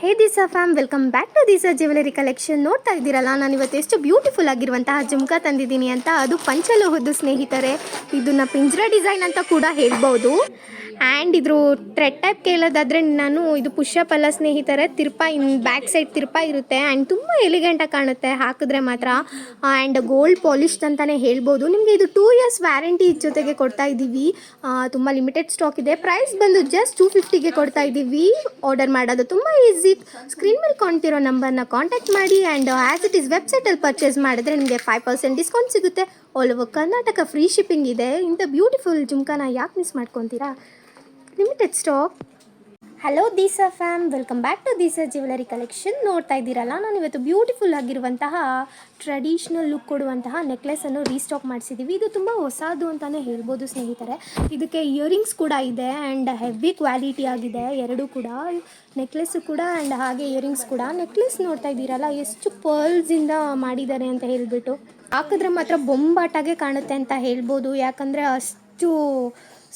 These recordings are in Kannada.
Hey Disa fam, welcome back to Disa jewellery collection. ನೋಡ್ತಾ ಇದ್ದೀರಲ್ಲ, ನಾನು ಇವತ್ತು ಎಷ್ಟು ಬ್ಯೂಟಿಫುಲ್ ಆಗಿರುವಂತಹ ಜುಮ್ಕಾ ತಂದಿದ್ದೀನಿ ಅಂತ. ಅದು ಪಂಚಲೋಹದ್ದು ಸ್ನೇಹಿತರೆ. ಇದನ್ನ ಪಿಂಜ್ರಾ ಡಿಸೈನ್ ಅಂತ ಕೂಡ ಹೇಳ್ಬೋದು. ಆ್ಯಂಡ್ ಇದ್ರ ಥ್ರೆಡ್ ಟೈಪ್ ಕೇಳೋದಾದರೆ ನಾನು ಇದು ಪುಷಪ್ ಅಲ್ಲ ಸ್ನೇಹಿತರೆ, ತಿರ್ಪ ಬ್ಯಾಕ್ ಸೈಡ್ ತಿರ್ಪ ಇರುತ್ತೆ. ಆ್ಯಂಡ್ ತುಂಬ ಎಲಿಗೆಂಟಾಗಿ ಕಾಣುತ್ತೆ ಹಾಕಿದ್ರೆ ಮಾತ್ರ. ಆ್ಯಂಡ್ ಗೋಲ್ಡ್ ಪಾಲಿಶ್ಡ್ ಅಂತಲೇ ಹೇಳ್ಬೋದು. ನಿಮಗೆ ಇದು 2 years ವ್ಯಾರಂಟಿ ಜೊತೆಗೆ ಕೊಡ್ತಾ ಇದ್ದೀವಿ. ತುಂಬ ಲಿಮಿಟೆಡ್ ಸ್ಟಾಕ್ ಇದೆ. ಪ್ರೈಸ್ ಬಂದು ಜಸ್ಟ್ 250ಗೆ ಕೊಡ್ತಾ ಇದ್ದೀವಿ. ಆರ್ಡರ್ ಮಾಡೋದು ತುಂಬ ಈಸಿ. ಸ್ಕ್ರೀನ್ ಮೇಲೆ ಕಾಣ್ತಿರೋ ನಂಬರ್ನ ಕಾಂಟ್ಯಾಕ್ಟ್ ಮಾಡಿ. ಆ್ಯಂಡ್ ಆ್ಯಸ್ ಇಟ್ ಈಸ್ ವೆಬ್ಸೈಟಲ್ಲಿ ಪರ್ಚೇಸ್ ಮಾಡಿದ್ರೆ ನಿಮಗೆ 5% ಡಿಸ್ಕೌಂಟ್ ಸಿಗುತ್ತೆ. All over Karnataka free shipping ಇದೆ. ಇಂಥ ಬ್ಯೂಟಿಫುಲ್ ಜುಮ್ಕಾನ ಯಾಕೆ ಮಿಸ್ ಮಾಡ್ಕೊತೀರಾ? Limited stock. Hello Disa fam, welcome back to Disa jewellery collection. ನೋಡ್ತಾ ಇದ್ದೀರಲ್ಲ, ನಾನು ಇವತ್ತು ಬ್ಯೂಟಿಫುಲ್ ಆಗಿರುವಂತಹ ಟ್ರೆಡಿಷ್ನಲ್ ಲುಕ್ ಕೊಡುವಂತಹ ನೆಕ್ಲೆಸನ್ನು ರೀಸ್ಟಾಕ್ ಮಾಡಿಸಿದ್ದೀವಿ. ಇದು ತುಂಬ ಹೊಸದು ಅಂತಲೇ ಹೇಳ್ಬೋದು ಸ್ನೇಹಿತರೆ. ಇದಕ್ಕೆ ಇಯರಿಂಗ್ಸ್ ಕೂಡ ಇದೆ ಆ್ಯಂಡ್ ಹೆವಿ ಕ್ವಾಲಿಟಿ ಆಗಿದೆ ಎರಡೂ ಕೂಡ. ನೆಕ್ಲೆಸ್ಸು ಕೂಡ ಆ್ಯಂಡ್ ಹಾಗೆ ಇಯರಿಂಗ್ಸ್ ಕೂಡ. ನೆಕ್ಲೆಸ್ ನೋಡ್ತಾ ಇದ್ದೀರಲ್ಲ ಎಷ್ಟು ಪರ್ಲ್ಸಿಂದ ಮಾಡಿದ್ದಾರೆ ಅಂತ ಹೇಳಿಬಿಟ್ಟು. ಹಾಕಿದ್ರೆ ಮಾತ್ರ ಬೊಂಬಾಟಾಗೆ ಕಾಣುತ್ತೆ ಅಂತ ಹೇಳ್ಬೋದು, ಯಾಕಂದರೆ ಅಷ್ಟು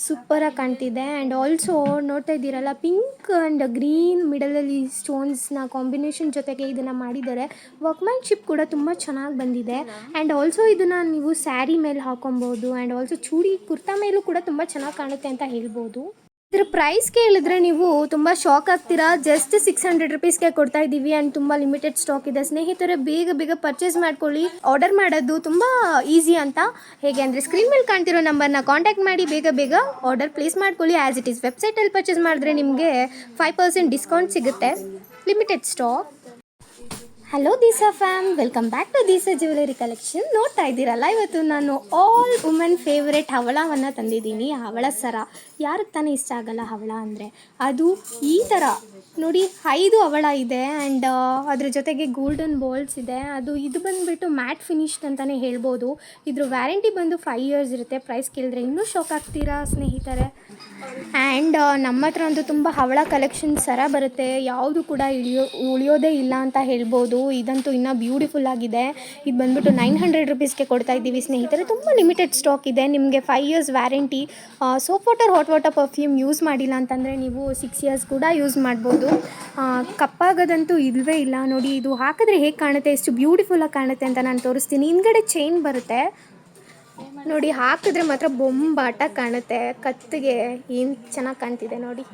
ಸೂಪರಾಗಿ ಕಾಣ್ತಿದೆ. ಆ್ಯಂಡ್ ಆಲ್ಸೋ ನೋಡ್ತಾ ಇದ್ದೀರಲ್ಲ, ಪಿಂಕ್ ಆ್ಯಂಡ್ ಗ್ರೀನ್ ಮಿಡಲಲ್ಲಿ ಸ್ಟೋನ್ಸ್ನ ಕಾಂಬಿನೇಷನ್ ಜೊತೆಗೆ ಇದನ್ನು ಮಾಡಿದ್ದಾರೆ. ವರ್ಕ್ಮ್ಯಾನ್ಶಿಪ್ ಕೂಡ ತುಂಬ ಚೆನ್ನಾಗಿ ಬಂದಿದೆ. ಆ್ಯಂಡ್ ಆಲ್ಸೋ ಇದನ್ನು ನೀವು ಸ್ಯಾರಿ ಮೇಲೆ ಹಾಕೊಬೋದು. ಆ್ಯಂಡ್ ಆಲ್ಸೋ ಚೂಡಿ ಕುರ್ತಾ ಮೇಲೂ ಕೂಡ ತುಂಬ ಚೆನ್ನಾಗಿ ಕಾಣುತ್ತೆ ಅಂತ ಹೇಳ್ಬೋದು. ಇದ್ರ ಪ್ರೈಸ್ ಕೇಳಿದ್ರೆ ನೀವು ತುಂಬ ಶಾಕ್ ಆಗ್ತೀರಾ. ಜಸ್ಟ್ 600 ರುಪೀಸ್ಗೆ ಕೊಡ್ತಾ ಇದ್ದೀವಿ. ಆ್ಯಂಡ್ ತುಂಬ ಲಿಮಿಟೆಡ್ ಸ್ಟಾಕ್ ಇದೆ ಸ್ನೇಹಿತರೆ. ಬೇಗ ಬೇಗ ಪರ್ಚೇಸ್ ಮಾಡ್ಕೊಳ್ಳಿ. ಆರ್ಡರ್ ಮಾಡೋದು ತುಂಬ ಈಸಿ ಅಂತ. ಹೇಗೆ ಅಂದರೆ ಸ್ಕ್ರೀನ್ ಮೇಲೆ ಕಾಣ್ತಿರೋ ನಂಬರ್ನ ಕಾಂಟ್ಯಾಕ್ಟ್ ಮಾಡಿ ಬೇಗ ಬೇಗ ಆರ್ಡರ್ ಪ್ಲೇಸ್ ಮಾಡ್ಕೊಳ್ಳಿ. ಆ್ಯಸ್ ಇಟ್ ಈಸ್ ವೆಬ್ಸೈಟಲ್ಲಿ ಪರ್ಚೇಸ್ ಮಾಡಿದ್ರೆ ನಿಮಗೆ 5% ಡಿಸ್ಕೌಂಟ್ ಸಿಗುತ್ತೆ. Limited stock. Hello Disa fam, welcome back to Disa jewellery collection. ನೋಡ್ತಾ ಇದ್ದೀರಲ್ಲ, ಇವತ್ತು ನಾನು ಆಲ್ ವುಮೆನ್ ಫೇವ್ರೆಟ್ ಹವಳವನ್ನು ತಂದಿದ್ದೀನಿ. ಹವಳ ಸರ ಯಾರಿಗೆ ತಾನೇ ಇಷ್ಟ ಆಗಲ್ಲ ಹವಳ ಅಂದರೆ. ಅದು ಈ ಥರ ನೋಡಿ, 5 ಹವಳ ಇದೆ. ಆ್ಯಂಡ್ ಅದ್ರ ಜೊತೆಗೆ ಗೋಲ್ಡನ್ ಬಾಲ್ಸ್ ಇದೆ. ಇದು ಬಂದುಬಿಟ್ಟು ಮ್ಯಾಟ್ ಫಿನಿಶ್ಡ್ ಅಂತಲೇ ಹೇಳ್ಬೋದು. ಇದ್ರ ವ್ಯಾರಂಟಿ ಬಂದು 5 years ಇರುತ್ತೆ. ಪ್ರೈಸ್ ಕೇಳಿದ್ರೆ ಇನ್ನೂ ಶಾಕ್ ಆಗ್ತೀರಾ ಸ್ನೇಹಿತರೆ. ಆ್ಯಂಡ್ ನಮ್ಮ ಹತ್ರ ಅಂತೂ ತುಂಬ ಹವಳ ಕಲೆಕ್ಷನ್ ಸರ ಬರುತ್ತೆ. ಯಾವುದು ಕೂಡ ಉಳಿಯೋದೇ ಇಲ್ಲ ಅಂತ ಹೇಳ್ಬೋದು. ಇದಂತೂ ಇನ್ನೂ ಬ್ಯೂಟಿಫುಲ್ ಆಗಿದೆ. ಇದು ಬಂದುಬಿಟ್ಟು 900 ರುಪೀಸ್ಗೆ ಕೊಡ್ತಾ ಇದ್ದೀವಿ ಸ್ನೇಹಿತರೆ. ತುಂಬ ಲಿಮಿಟೆಡ್ ಸ್ಟಾಕ್ ಇದೆ. ನಿಮಗೆ 5 years warranty. Soap water, hot water perfume use ಮಾಡಿಲ್ಲ ಅಂತಂದರೆ ನೀವು 6 years ಕೂಡ ಯೂಸ್ ಮಾಡ್ಬೋದು. ಕಪ್ಪಾಗೋದಂತೂ ಇಲ್ಲವೇ ಇಲ್ಲ. ನೋಡಿ, ಇದು ಹಾಕಿದ್ರೆ ಹೇಗೆ ಕಾಣುತ್ತೆ, ಎಷ್ಟು ಬ್ಯೂಟಿಫುಲ್ಲಾಗಿ ಕಾಣುತ್ತೆ ಅಂತ ನಾನು ತೋರಿಸ್ತೀನಿ. ಹಿಂದ್ಗಡೆ ಚೈನ್ ಬರುತ್ತೆ ನೋಡಿ, ಹಾಕಿದ್ರೆ ಮಾತ್ರ ಬೊಂಬಾಟ ಕಾಣುತ್ತೆ. ಕತ್ತಿಗೆ ಏನು ಚೆನ್ನಾಗಿ ಕಾಣ್ತಿದೆ ನೋಡಿ.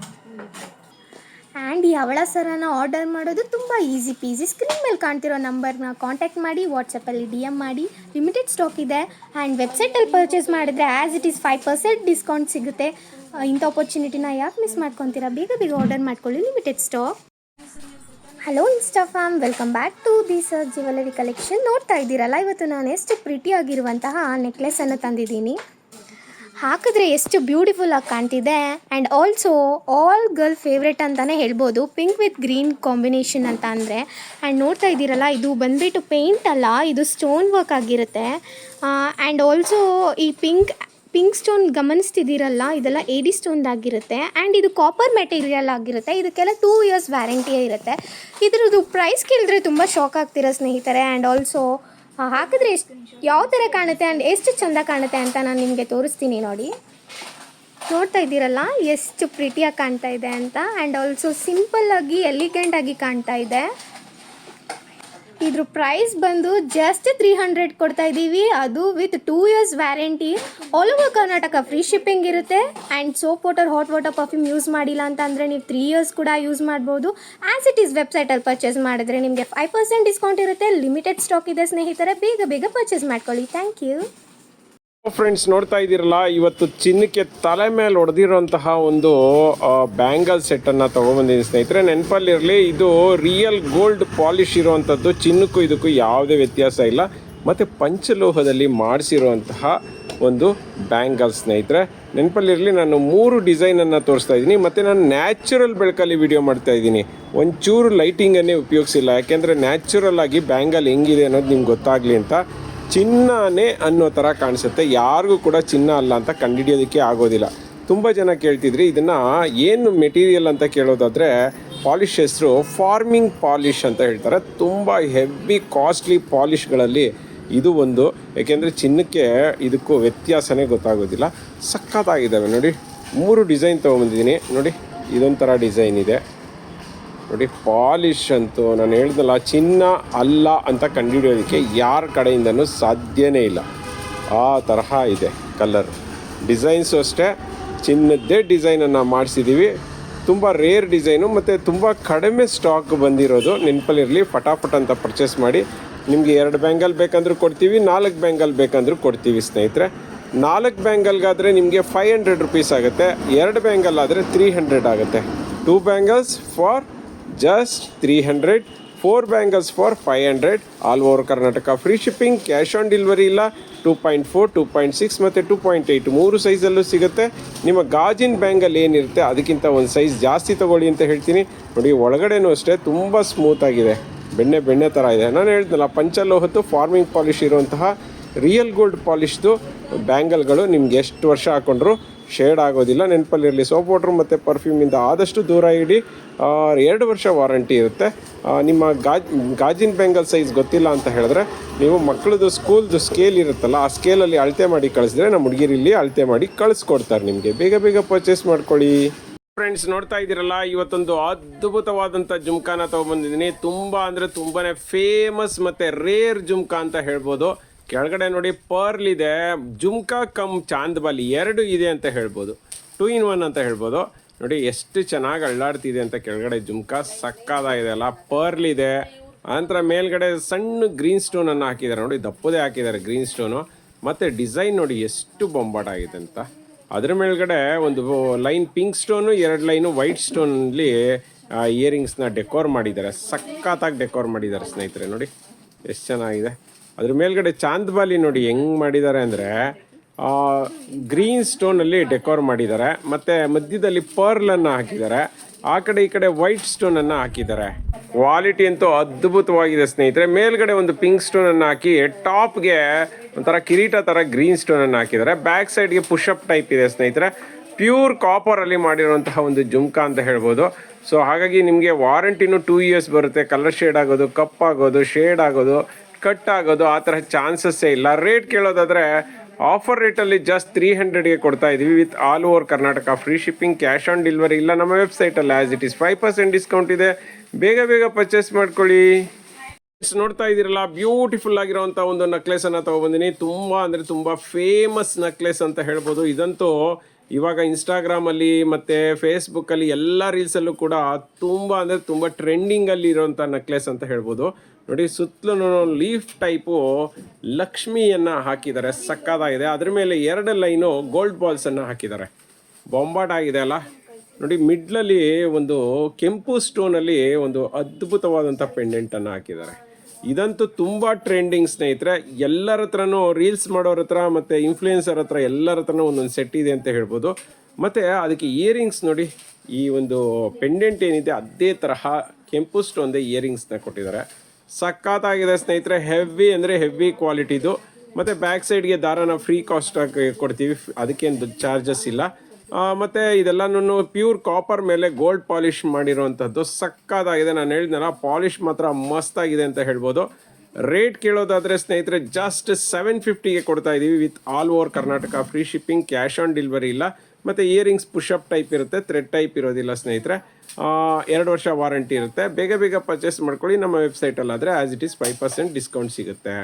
ಆ್ಯಂಡ್ ಈ ಹವಳ ಸರನ ಆರ್ಡರ್ ಮಾಡೋದು ತುಂಬ ಈಸಿ ಪೀಸಿ. ಸ್ಕ್ರೀನ್ ಮೇಲೆ ಕಾಣ್ತಿರೋ ನಂಬರ್ನ ಕಾಂಟ್ಯಾಕ್ಟ್ ಮಾಡಿ, ವಾಟ್ಸಪ್ಪಲ್ಲಿ DM ಮಾಡಿ. ಲಿಮಿಟೆಡ್ ಸ್ಟಾಕ್ ಇದೆ. ಆ್ಯಂಡ್ ವೆಬ್ಸೈಟಲ್ಲಿ ಪರ್ಚೇಸ್ ಮಾಡಿದ್ರೆ ಆ್ಯಸ್ ಇಟ್ ಈಸ್ 5% ಡಿಸ್ಕೌಂಟ್ ಸಿಗುತ್ತೆ. ಇಂಥ ಆಪರ್ಚುನಿಟಿನ ಯಾಕೆ ಮಿಸ್ ಮಾಡ್ಕೊತೀರಾ? ಬೇಗ ಬೇಗ ಆರ್ಡರ್ ಮಾಡ್ಕೊಳ್ಳಿ. Limited stock. Hello Insta fam, welcome back to Disa jewellery collection. ನೋಡ್ತಾ ಇದ್ದೀರಲ್ಲ, ಇವತ್ತು ನಾನು ಎಷ್ಟು ಪ್ರಿಟಿಯಾಗಿರುವಂತಹ ನೆಕ್ಲೆಸನ್ನು ತಂದಿದ್ದೀನಿ. ಹಾಕಿದ್ರೆ ಎಷ್ಟು ಬ್ಯೂಟಿಫುಲ್ಲಾಗಿ ಕಾಣ್ತಿದೆ. And also all girl favourite ಅಂತಲೇ ಹೇಳ್ಬೋದು. ಪಿಂಕ್ ವಿತ್ ಗ್ರೀನ್ ಕಾಂಬಿನೇಷನ್ ಅಂತ ಅಂದರೆ. ಆ್ಯಂಡ್ ನೋಡ್ತಾ ಇದ್ದೀರಲ್ಲ, ಇದು ಬಂದುಬಿಟ್ಟು ಪೇಂಟ್ ಅಲ್ಲ, ಇದು ಸ್ಟೋನ್ ವರ್ಕ್ ಆಗಿರುತ್ತೆ. ಆ್ಯಂಡ್ ಆಲ್ಸೋ ಈ ಪಿಂಕ್ ಸ್ಟೋನ್ ಗಮನಿಸ್ತಿದ್ದೀರಲ್ಲ, ಇದೆಲ್ಲ AD ಸ್ಟೋನ್ದಾಗಿರುತ್ತೆ. ಆ್ಯಂಡ್ ಇದು ಕಾಪರ್ ಮೆಟೀರಿಯಲ್ ಆಗಿರುತ್ತೆ. ಇದಕ್ಕೆಲ್ಲ 2 years ವ್ಯಾರಂಟಿಯೇ ಇರುತ್ತೆ. ಇದ್ರದ್ದು ಪ್ರೈಸ್ ಕೇಳಿದ್ರೆ ತುಂಬ ಶಾಕ್ ಆಗ್ತೀರಾ ಸ್ನೇಹಿತರೆ. ಆ್ಯಂಡ್ ಆಲ್ಸೋ ಹಾಕಿದ್ರೆ ಯಾವ ಥರ ಕಾಣುತ್ತೆ ಆ್ಯಂಡ್ ಎಷ್ಟು ಚೆಂದ ಕಾಣುತ್ತೆ ಅಂತ ನಾನು ನಿಮಗೆ ತೋರಿಸ್ತೀನಿ ನೋಡಿ. ನೋಡ್ತಾ ಇದ್ದೀರಲ್ಲ ಎಷ್ಟು ಪ್ರಿಟಿಯಾಗಿ ಕಾಣ್ತಾ ಇದೆ ಅಂತ. ಆ್ಯಂಡ್ ಆಲ್ಸೋ ಸಿಂಪಲ್ಲಾಗಿ ಎಲಿಗೆಂಟಾಗಿ ಕಾಣ್ತಾ ಇದೆ. ಇದ್ರ ಪ್ರೈಸ್ ಬಂದು ಜಸ್ಟ್ 300 ಕೊಡ್ತಾ ಇದ್ದೀವಿ. ಅದು with 2 years warranty. All over Karnataka free shipping ಇರುತ್ತೆ. And soap water, hot water perfume use ಮಾಡಿಲ್ಲ ಅಂತ ಅಂದರೆ ನೀವು 3 years ಕೂಡ ಯೂಸ್ ಮಾಡ್ಬೋದು. ಆ್ಯಸ್ ಇಟ್ ಈಸ್ ವೆಬ್ಸೈಟಲ್ಲಿ ಪರ್ಚೇಸ್ ಮಾಡಿದ್ರೆ ನಿಮಗೆ 5% ಡಿಸ್ಕೌಂಟ್ ಇರುತ್ತೆ. ಲಿಮಿಟೆಡ್ ಸ್ಟಾಕ್ ಇದೆ ಸ್ನೇಹಿತರೆ. ಬೇಗ ಬೇಗ ಪರ್ಚೇಸ್ ಮಾಡ್ಕೊಳ್ಳಿ. Thank you friends. ನೋಡ್ತಾ ಇದ್ದೀರಲ್ಲ, ಇವತ್ತು ಚಿನ್ನಕ್ಕೆ ತಲೆ ಮೇಲೆ ಹೊಡೆದಿರೋಂತಹ ಒಂದು ಬ್ಯಾಂಗಲ್ ಸೆಟ್ಟನ್ನು ತೊಗೊಬಂದಿದ್ದೀನಿ ಸ್ನೇಹಿತರೆ. ನೆನಪಲ್ಲಿರಲಿ, ಇದು ರಿಯಲ್ ಗೋಲ್ಡ್ ಪಾಲಿಶ್ ಇರುವಂಥದ್ದು. ಚಿನ್ನಕ್ಕೂ ಇದಕ್ಕೂ ಯಾವುದೇ ವ್ಯತ್ಯಾಸ ಇಲ್ಲ. ಮತ್ತು ಪಂಚಲೋಹದಲ್ಲಿ ಮಾಡಿಸಿರುವಂತಹ ಒಂದು ಬ್ಯಾಂಗಲ್ ಸ್ನೇಹಿತರೆ. ನೆನಪಲ್ಲಿರಲಿ, ನಾನು 3 ಡಿಸೈನನ್ನು ತೋರಿಸ್ತಾ ಇದ್ದೀನಿ. ಮತ್ತು ನಾನು ನ್ಯಾಚುರಲ್ ಬೆಳಕಲ್ಲಿ ವಿಡಿಯೋ ಮಾಡ್ತಾ ಇದ್ದೀನಿ. ಒಂಚೂರು ಲೈಟಿಂಗನ್ನೇ ಉಪಯೋಗಿಸಿಲ್ಲ. ಯಾಕೆಂದರೆ ನ್ಯಾಚುರಲ್ ಆಗಿ ಬ್ಯಾಂಗಲ್ ಹೆಂಗಿದೆ ಅನ್ನೋದು ನಿಮ್ಗೆ ಗೊತ್ತಾಗಲಿ ಅಂತ. ಚಿನ್ನನೇ ಅನ್ನೋ ಥರ ಕಾಣಿಸುತ್ತೆ. ಯಾರಿಗೂ ಕೂಡ ಚಿನ್ನ ಅಲ್ಲ ಅಂತ ಕಂಡುಹಿಡಿಯೋದಕ್ಕೆ ಆಗೋದಿಲ್ಲ. ತುಂಬ ಜನ ಕೇಳ್ತಿದ್ರಿ ಇದನ್ನು ಏನು ಮೆಟೀರಿಯಲ್ ಅಂತ ಕೇಳೋದಾದರೆ, ಪಾಲಿಶ್ ಹೆಸರು ಫಾರ್ಮಿಂಗ್ ಪಾಲಿಶ್ ಅಂತ ಹೇಳ್ತಾರೆ. ತುಂಬ ಹೆವಿ ಕಾಸ್ಟ್ಲಿ ಪಾಲಿಶ್ಗಳಲ್ಲಿ ಇದು ಒಂದು. ಏಕೆಂದರೆ ಚಿನ್ನಕ್ಕೆ ಇದಕ್ಕೂ ವ್ಯತ್ಯಾಸನೇ ಗೊತ್ತಾಗೋದಿಲ್ಲ. ಸಖತ್ತಾಗಿದ್ದಾವೆ ನೋಡಿ. 3 ಡಿಸೈನ್ ತೊಗೊಂಬಂದಿದ್ದೀನಿ ನೋಡಿ. ಇದೊಂಥರ ಡಿಸೈನ್ ಇದೆ. ನೋಡಿ ಪಾಲಿಷ್ ಅಂತೂ ನಾನು ಹೇಳ್ದಲ್ಲ, ಚಿನ್ನ ಅಲ್ಲ ಅಂತ ಕಂಡುಹಿಡಿಯೋದಕ್ಕೆ ಯಾರ ಕಡೆಯಿಂದನೂ ಸಾಧ್ಯನೇ ಇಲ್ಲ. ಆ ತರಹ ಇದೆ ಕಲರ್. ಡಿಸೈನ್ಸು ಅಷ್ಟೇ ಚಿನ್ನದ್ದೇ ಡಿಸೈನನ್ನು ಮಾಡಿಸಿದ್ದೀವಿ. ತುಂಬ ರೇರ್ ಡಿಸೈನು ಮತ್ತು ತುಂಬ ಕಡಿಮೆ ಸ್ಟಾಕ್ ಬಂದಿರೋದು. ನೆನಪಲ್ಲಿರಲಿ, ಫಟಾಫಟ್ ಅಂತ ಪರ್ಚೇಸ್ ಮಾಡಿ. ನಿಮಗೆ 2 ಬ್ಯಾಂಗಲ್ ಬೇಕಂದ್ರೂ ಕೊಡ್ತೀವಿ, 4 ಬ್ಯಾಂಗಲ್ ಬೇಕಂದ್ರೂ ಕೊಡ್ತೀವಿ ಸ್ನೇಹಿತರೆ. 4 ಬ್ಯಾಂಗಲ್ಗಾದರೆ ನಿಮಗೆ 500 ರುಪೀಸ್ ಆಗುತ್ತೆ, 2 ಬ್ಯಾಂಗಲ್ ಆದರೆ 300 ಆಗುತ್ತೆ. 2 bangles for just 300, 4 bangles for 500. All over Karnataka free shipping, cash on delivery ಇಲ್ಲ. 2.4, 2.6 ಮತ್ತು 2.8 3 ಸೈಜಲ್ಲೂ ಸಿಗುತ್ತೆ. ನಿಮ್ಮ ಗಾಜಿನ ಬ್ಯಾಂಗಲ್ ಏನಿರುತ್ತೆ ಅದಕ್ಕಿಂತ ಒಂದು ಸೈಜ್ ಜಾಸ್ತಿ ತೊಗೊಳ್ಳಿ ಅಂತ ಹೇಳ್ತೀನಿ. ನೋಡಿ, ಒಳಗಡೆನೂ ಅಷ್ಟೇ ತುಂಬ ಸ್ಮೂತಾಗಿದೆ, ಬೆಣ್ಣೆ ಥರ ಇದೆ. ನಾನು ಹೇಳ್ದಲ್ಲ, ಪಂಚಲೋಹದ್ದು ಫಾರ್ಮಿಂಗ್ ಪಾಲಿಷ್ ಇರುವಂತಹ ರಿಯಲ್ ಗೋಲ್ಡ್ ಪಾಲಿಶ್ದು ಬ್ಯಾಂಗಲ್ಗಳು ನಿಮ್ಗೆ ಎಷ್ಟು ವರ್ಷ ಹಾಕೊಂಡ್ರು ಶೇಡ್ ಆಗೋದಿಲ್ಲ. ನೆನಪಲ್ಲಿರಲಿ, ಸೋಪ್ ವಾಟ್ರ್ ಮತ್ತು ಪರ್ಫ್ಯೂಮಿಂದ ಆದಷ್ಟು ದೂರ ಇಡಿ. 2 ವರ್ಷ ವಾರಂಟಿ ಇರುತ್ತೆ. ನಿಮ್ಮ ಗಾಜಿನ ಬ್ಯಾಂಗಲ್ ಸೈಜ್ ಗೊತ್ತಿಲ್ಲ ಅಂತ ಹೇಳಿದ್ರೆ ನೀವು ಮಕ್ಕಳದು ಸ್ಕೂಲ್ದು ಸ್ಕೇಲ್ ಇರುತ್ತಲ್ಲ, ಆ ಸ್ಕೇಲಲ್ಲಿ ಅಳತೆ ಮಾಡಿ ಕಳಿಸಿದ್ರೆ ನಮ್ಮ ಹುಡುಗಿರಲ್ಲಿ ಅಳತೆ ಮಾಡಿ ಕಳಿಸ್ಕೊಡ್ತಾರೆ ನಿಮಗೆ. ಬೇಗ ಪರ್ಚೇಸ್ ಮಾಡ್ಕೊಳ್ಳಿ. ಫ್ರೆಂಡ್ಸ್, ನೋಡ್ತಾ ಇದ್ದೀರಲ್ಲ, ಇವತ್ತೊಂದು ಅದ್ಭುತವಾದಂಥ ಜುಮ್ಕಾನ ತೊಗೊಂಬಂದಿದ್ದೀನಿ. ತುಂಬ ಅಂದರೆ ತುಂಬಾ ಫೇಮಸ್ ಮತ್ತು ರೇರ್ ಜುಮ್ಕಾ ಅಂತ ಹೇಳ್ಬೋದು. ಕೆಳಗಡೆ ನೋಡಿ ಪರ್ಲ್ ಇದೆ, ಜುಮ್ಕಾ ಕಮ್ ಚಾಂದ್ಬಾಲಿ 2 ಇದೆ ಅಂತ ಹೇಳ್ಬೋದು. 2 in 1 ಅಂತ ಹೇಳ್ಬೋದು. ನೋಡಿ ಎಷ್ಟು ಚೆನ್ನಾಗಿ ಅಳ್ಳಾಡ್ತಿದೆ ಅಂತ. ಕೆಳಗಡೆ ಜುಮ್ಕಾ ಸಕ್ಕದಾಗಿದೆ ಅಲ್ಲ, ಪರ್ಲ್ ಇದೆ. ಆನಂತರ ಮೇಲ್ಗಡೆ ಸಣ್ಣ ಗ್ರೀನ್ ಸ್ಟೋನನ್ನು ಹಾಕಿದ್ದಾರೆ. ನೋಡಿ, ದಪ್ಪದೇ ಹಾಕಿದ್ದಾರೆ ಗ್ರೀನ್ ಸ್ಟೋನು. ಮತ್ತು ಡಿಸೈನ್ ನೋಡಿ ಎಷ್ಟು ಬೊಂಬಾಟಾಗಿದೆ ಅಂತ. ಅದ್ರ ಮೇಲ್ಗಡೆ ಒಂದು line pink stone, 2 line white ಸ್ಟೋನಲ್ಲಿ ಇಯರಿಂಗ್ಸ್ನ ಡೆಕೋರ್ ಮಾಡಿದ್ದಾರೆ. ಸಕ್ಕತ್ತಾಗಿ ಡೆಕೋರ್ ಮಾಡಿದ್ದಾರೆ ಸ್ನೇಹಿತರೆ. ನೋಡಿ ಎಷ್ಟು ಚೆನ್ನಾಗಿದೆ. ಅದ್ರ ಮೇಲ್ಗಡೆ ಚಾಂದ್ಬಾಲಿ ನೋಡಿ ಹೆಂಗೆ ಮಾಡಿದ್ದಾರೆ ಅಂದರೆ ಗ್ರೀನ್ ಸ್ಟೋನಲ್ಲಿ ಡೆಕೋರ್ ಮಾಡಿದ್ದಾರೆ. ಮತ್ತು ಮಧ್ಯದಲ್ಲಿ ಪರ್ಲನ್ನು ಹಾಕಿದ್ದಾರೆ. ಆ ಕಡೆ ಈ ಕಡೆ ವೈಟ್ ಸ್ಟೋನನ್ನು ಹಾಕಿದ್ದಾರೆ. ಕ್ವಾಲಿಟಿ ಅಂತೂ ಅದ್ಭುತವಾಗಿದೆ ಸ್ನೇಹಿತರೆ. ಮೇಲ್ಗಡೆ ಒಂದು ಪಿಂಕ್ ಸ್ಟೋನನ್ನು ಹಾಕಿ ಟಾಪ್ಗೆ ಒಂಥರ ಕಿರೀಟ ಥರ ಗ್ರೀನ್ ಸ್ಟೋನನ್ನು ಹಾಕಿದ್ದಾರೆ. ಬ್ಯಾಕ್ ಸೈಡ್ಗೆ ಪುಷಪ್ ಟೈಪ್ ಇದೆ ಸ್ನೇಹಿತರೆ. ಪ್ಯೂರ್ ಕಾಪರಲ್ಲಿ ಮಾಡಿರುವಂತಹ ಒಂದು ಜುಮ್ಕಾ ಅಂತ ಹೇಳ್ಬೋದು. ಸೊ ಹಾಗಾಗಿ ನಿಮಗೆ ವಾರಂಟಿನೂ 2 years ಬರುತ್ತೆ. ಕಲರ್ ಶೇಡ್ ಆಗೋದು, ಕಪ್ಪಾಗೋದು, ಶೇಡ್ ಆಗೋದು, ಕಟ್ ಆಗೋದು ಆ ಥರ ಚಾನ್ಸಸ್ಸೇ ಇಲ್ಲ. ರೇಟ್ ಕೇಳೋದಾದರೆ ಆಫರ್ ರೇಟಲ್ಲಿ ಜಸ್ಟ್ 300ಗೆ ಕೊಡ್ತಾ ಇದ್ದೀವಿ with all over Karnataka free shipping, cash on delivery ಇಲ್ಲ. ನಮ್ಮ ವೆಬ್ಸೈಟಲ್ಲಿ ಆ್ಯಸ್ ಇಟ್ ಈಸ್ 5% ಡಿಸ್ಕೌಂಟ್ ಇದೆ. ಬೇಗ ಪರ್ಚೇಸ್ ಮಾಡ್ಕೊಳ್ಳಿ. ನೋಡ್ತಾ ಇದ್ದೀರಲ್ಲ, ಬ್ಯೂಟಿಫುಲ್ ಆಗಿರೋವಂಥ ಒಂದು ನೆಕ್ಲೆಸನ್ನು ತೊಗೊಬಂದಿನಿ. ತುಂಬ ಅಂದರೆ ತುಂಬ ಫೇಮಸ್ ನೆಕ್ಲೆಸ್ ಅಂತ ಹೇಳ್ಬೋದು. ಇದಂತೂ ಇವಾಗ ಇನ್ಸ್ಟಾಗ್ರಾಮಲ್ಲಿ ಮತ್ತು ಫೇಸ್ಬುಕ್ಕಲ್ಲಿ ಎಲ್ಲ ರೀಲ್ಸಲ್ಲೂ ಕೂಡ ತುಂಬ ಅಂದರೆ ತುಂಬ ಟ್ರೆಂಡಿಂಗಲ್ಲಿ ಇರೋವಂಥ ನೆಕ್ಲೆಸ್ ಅಂತ ಹೇಳ್ಬೋದು. ನೋಡಿ, ಸುತ್ತಲೂ ಲೀಫ್ ಟೈಪು ಲಕ್ಷ್ಮಿಯನ್ನು ಹಾಕಿದ್ದಾರೆ, ಸಕ್ಕದಾಗಿದೆ. ಅದ್ರ ಮೇಲೆ 2 ಲೈನು ಗೋಲ್ಡ್ ಬಾಲ್ಸನ್ನು ಹಾಕಿದ್ದಾರೆ. ಬೊಂಬಾಟ್ ಆಗಿದೆ ಅಲ್ಲ. ನೋಡಿ, ಮಿಡ್ಲಲ್ಲಿ ಒಂದು ಕೆಂಪು ಸ್ಟೋನಲ್ಲಿ ಒಂದು ಅದ್ಭುತವಾದಂಥ ಪೆಂಡೆಂಟನ್ನು ಹಾಕಿದ್ದಾರೆ. ಇದಂತೂ ತುಂಬ ಟ್ರೆಂಡಿಂಗ್ ಸ್ನೇಹಿತರೆ. ಎಲ್ಲರ ಹತ್ರನೂ ರೀಲ್ಸ್ ಮಾಡೋರ ಹತ್ರ ಮತ್ತು ಇನ್ಫ್ಲೂಯೆನ್ಸರ್ ಹತ್ರ ಎಲ್ಲರ ಹತ್ರನೂ ಒಂದೊಂದು ಸೆಟ್ ಇದೆ ಅಂತ ಹೇಳ್ಬೋದು. ಮತ್ತು ಅದಕ್ಕೆ ಇಯರಿಂಗ್ಸ್ ನೋಡಿ, ಈ ಒಂದು ಪೆಂಡೆಂಟ್ ಏನಿದೆ ಅದೇ ತರಹ ಕೆಂಪು ಸ್ಟೋನ್ದೇ ಇಯರಿಂಗ್ಸ್ನ ಕೊಟ್ಟಿದ್ದಾರೆ. ಸಕ್ಕತ್ತಾಗಿದೆ ಸ್ನೇಹಿತರೆ. ಹೆವಿ ಅಂದರೆ ಹೆವಿ ಕ್ವಾಲಿಟಿದು. ಮತ್ತು ಬ್ಯಾಕ್ ಸೈಡ್ಗೆ ದಾರನ ಫ್ರೀ ಕಾಸ್ಟಾಗಿ ಕೊಡ್ತೀವಿ, ಅದಕ್ಕೇನು ಚಾರ್ಜಸ್ ಇಲ್ಲ. ಮತ್ತು ಇದೆಲ್ಲನೂ ಪ್ಯೂರ್ ಕಾಪರ್ ಮೇಲೆ ಗೋಲ್ಡ್ ಪಾಲಿಷ್ ಮಾಡಿರೋವಂಥದ್ದು. ಸಕ್ಕತ್ತಾಗಿದೆ. ನಾನು ಹೇಳಿದ್ನಲ್ಲ, ಪಾಲಿಷ್ ಮಾತ್ರ ಮಸ್ತಾಗಿದೆ ಅಂತ ಹೇಳ್ಬೋದು. ರೇಟ್ ಕೇಳೋದಾದರೆ ಸ್ನೇಹಿತರೆ ಜಸ್ಟ್ 750ಗೆ ಕೊಡ್ತಾ ಇದ್ದೀವಿ with all over Karnataka free shipping, cash on delivery ಇಲ್ಲ. ಮತ್ತು ಇಯರಿಂಗ್ಸ್ ಪುಷಪ್ ಟೈಪ್ ಇರುತ್ತೆ, ಥ್ರೆಡ್ ಟೈಪ್ ಇರೋದಿಲ್ಲ ಸ್ನೇಹಿತರೆ. 2 ವರ್ಷ ವಾರಂಟಿ ಇರುತ್ತೆ. ಬೇಗ ಪರ್ಚೇಸ್ ಮಾಡ್ಕೊಳ್ಳಿ. ನಮ್ಮ ವೆಬ್ಸೈಟಲ್ಲಾದರೆ ಆ್ಯಸ್ ಇಟ್ ಈಸ್ 5% ಡಿಸ್ಕೌಂಟ್ ಸಿಗುತ್ತೆ.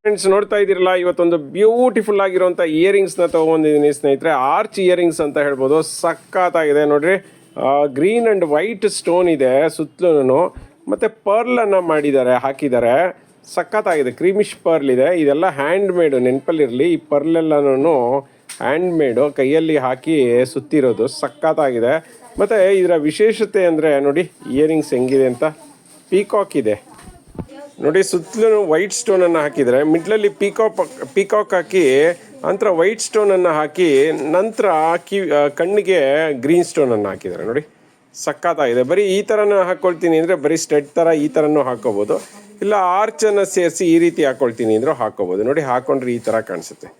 ಫ್ರೆಂಡ್ಸ್, ನೋಡ್ತಾ ಇದ್ದೀರಲ್ಲ, ಇವತ್ತೊಂದು ಬ್ಯೂಟಿಫುಲ್ ಆಗಿರುವಂಥ ಇಯರಿಂಗ್ಸ್ನ ತೊಗೊಂಡಿದ್ದೀನಿ ಸ್ನೇಹಿತರೆ. ಆರ್ಚ್ ಇಯರಿಂಗ್ಸ್ ಅಂತ ಹೇಳ್ಬೋದು. ಸಕ್ಕತ್ತಾಗಿದೆ ನೋಡ್ರಿ. ಗ್ರೀನ್ ಆ್ಯಂಡ್ ವೈಟ್ ಸ್ಟೋನ್ ಇದೆ ಸುತ್ತಲೂ. ಮತ್ತು ಪರ್ಲನ್ನು ಹಾಕಿದ್ದಾರೆ. ಸಕ್ಕತ್ತಾಗಿದೆ. ಕ್ರೀಮಿಶ್ ಪರ್ಲ್ ಇದೆ. ಇದೆಲ್ಲ ಹ್ಯಾಂಡ್ ಮೇಡು, ನೆನಪಲ್ಲಿರಲಿ. ಈ ಪರ್ಲೆಲ್ಲನೂ ಹ್ಯಾಂಡ್ ಮೇಡು, ಕೈಯಲ್ಲಿ ಹಾಕಿ ಸುತ್ತಿರೋದು. ಸಕ್ಕತ್ತಾಗಿದೆ. ಮತ್ತು ಇದರ ವಿಶೇಷತೆ ಅಂದರೆ ನೋಡಿ, ಇಯರಿಂಗ್ಸ್ ಹೆಂಗಿದೆ ಅಂತ. ಪೀಕಾಕ್ ಇದೆ ನೋಡಿ, ಸುತ್ತಲೂ ವೈಟ್ ಸ್ಟೋನನ್ನು ಹಾಕಿದರೆ, ಮಿಡ್ಲಲ್ಲಿ ಪೀಕಾಕ್ ಹಾಕಿ ನಂತರ ವೈಟ್ ಸ್ಟೋನನ್ನು ಹಾಕಿ ನಂತರ ಕಣ್ಣಿಗೆ ಗ್ರೀನ್ ಸ್ಟೋನನ್ನು ಹಾಕಿದ್ದಾರೆ. ನೋಡಿ, ಸಕ್ಕತ್ತಾಗಿದೆ. ಬರೀ ಈ ಥರನೂ ಹಾಕ್ಕೊಳ್ತೀನಿ ಅಂದರೆ ಬರೀ ಸ್ಟೆಡ್ ಥರ ಈ ಥರನೂ ಹಾಕ್ಕೋಬೋದು. ಇಲ್ಲ ಆರ್ಚನ್ನು ಸೇರಿಸಿ ಈ ರೀತಿ ಹಾಕ್ಕೊಳ್ತೀನಿ ಅಂದರೂ ಹಾಕ್ಕೋಬೋದು. ನೋಡಿ, ಹಾಕ್ಕೊಂಡ್ರೆ ಈ ಥರ ಕಾಣಿಸುತ್ತೆ.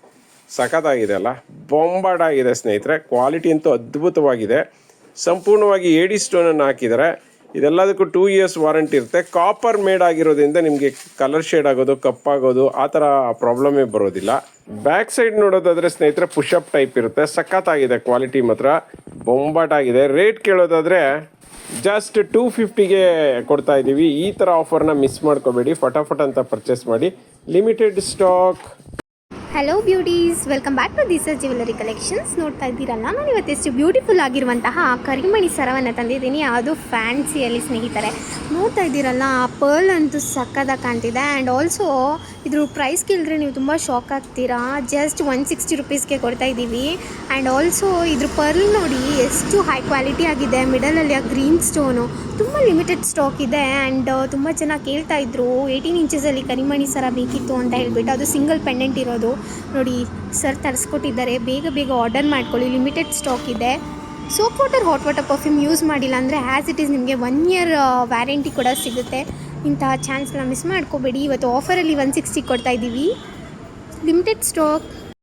ಸಖತ್ತಾಗಿದೆ ಅಲ್ಲ, ಬೊಂಬಾಡಾಗಿದೆ ಸ್ನೇಹಿತರೆ. ಕ್ವಾಲಿಟಿ ಅಂತೂ ಅದ್ಭುತವಾಗಿದೆ. ಸಂಪೂರ್ಣವಾಗಿ ಏಡಿ ಸ್ಟೋನನ್ನು ಹಾಕಿದ್ದಾರೆ. ಇದೆಲ್ಲದಕ್ಕೂ 2 years ವಾರಂಟಿ ಇರುತ್ತೆ. ಕಾಪರ್ ಮೇಡ್ ಆಗಿರೋದ್ರಿಂದ ನಿಮಗೆ ಕಲರ್ ಶೇಡ್ ಆಗೋದು, ಕಪ್ಪಾಗೋದು ಆ ಥರ ಪ್ರಾಬ್ಲಮೇ ಬರೋದಿಲ್ಲ. ಬ್ಯಾಕ್ ಸೈಡ್ ನೋಡೋದಾದರೆ ಸ್ನೇಹಿತರೆ ಪುಷಪ್ ಟೈಪ್ ಇರುತ್ತೆ. ಸಖತ್ತಾಗಿದೆ. ಕ್ವಾಲಿಟಿ ಮಾತ್ರ ಬೊಂಬಾಟಾಗಿದೆ. ರೇಟ್ ಕೇಳೋದಾದರೆ ಜಸ್ಟ್ 250ಗೆ ಕೊಡ್ತಾ ಇದ್ದೀವಿ. ಈ ಥರ ಆಫರ್ನ ಮಿಸ್ ಮಾಡ್ಕೋಬೇಡಿ, ಫಟಾಫಟ್ ಅಂತ ಪರ್ಚೇಸ್ ಮಾಡಿ. Limited stock. Hello beauties, welcome back to this jewellery collections. ನೋಡ್ತಾ ಇದ್ದೀರಲ್ಲ, ನಾನು ಇವತ್ತೆಷ್ಟು ಬ್ಯೂಟಿಫುಲ್ ಆಗಿರುವಂತಹ ಕರಿಮಣಿ ಸರವನ್ನು ತಂದಿದ್ದೀನಿ, ಅದು ಫ್ಯಾನ್ಸಿಯಲ್ಲಿ ಸ್ನೇಹಿತರೆ. ನೋಡ್ತಾ ಇದ್ದೀರಲ್ಲ, ಆ ಪರ್ಲ್ ಅಂತೂ ಸಕ್ಕದಾಗಿ ಕಾಣ್ತಿದೆ. ಆ್ಯಂಡ್ ಆಲ್ಸೋ ಇದ್ರ ಪ್ರೈಸ್ ಕೇಳಿದ್ರೆ ನೀವು ತುಂಬ ಶಾಕ್ ಆಗ್ತೀರಾ. ಜಸ್ಟ್ 160 ರುಪೀಸ್ಗೆ ಕೊಡ್ತಾ ಇದ್ದೀವಿ. ಆ್ಯಂಡ್ ಆಲ್ಸೋ ಇದ್ರ ಪರ್ಲ್ ನೋಡಿ ಎಷ್ಟು ಹೈ ಕ್ವಾಲಿಟಿ ಆಗಿದೆ. ಮಿಡಲಲ್ಲಿ ಆ ಗ್ರೀನ್ ಸ್ಟೋನು ತುಂಬ ಲಿಮಿಟೆಡ್ ಸ್ಟಾಕ್ ಇದೆ. ಆ್ಯಂಡ್ ತುಂಬ ಜನ ಕೇಳ್ತಾ ಇದ್ರು 18 ಇಂಚಸಲ್ಲಿ ಕರಿಮಣಿ ಸರ ಬೇಕಿತ್ತು ಅಂತ ಹೇಳ್ಬಿಟ್ಟು. ಅದು ಸಿಂಗಲ್ ಪೆಂಡೆಂಟ್ ಇರೋದು ನೋಡಿ ಸರ್ ತರಿಸ್ಕೊಟ್ಟಿದ್ದಾರೆ. ಬೇಗ ಬೇಗ ಆರ್ಡರ್ ಮಾಡ್ಕೊಳ್ಳಿ, ಲಿಮಿಟೆಡ್ ಸ್ಟಾಕ್ ಇದೆ. Soap water, hot water perfume use ಮಾಡಿಲ್ಲ ಅಂದರೆ ಆ್ಯಸ್ ಇಟ್ ಈಸ್ ನಿಮಗೆ 1 ಇಯರ್ ವ್ಯಾರಂಟಿ ಕೂಡ ಸಿಗುತ್ತೆ. ಇಂತಹ ಚಾನ್ಸ್ನ ಮಿಸ್ ಮಾಡ್ಕೋಬೇಡಿ. ಇವತ್ತು ಆಫರಲ್ಲಿ 160 ಕೊಡ್ತಾ ಇದ್ದೀವಿ, ಲಿಮಿಟೆಡ್ ಸ್ಟಾಕ್.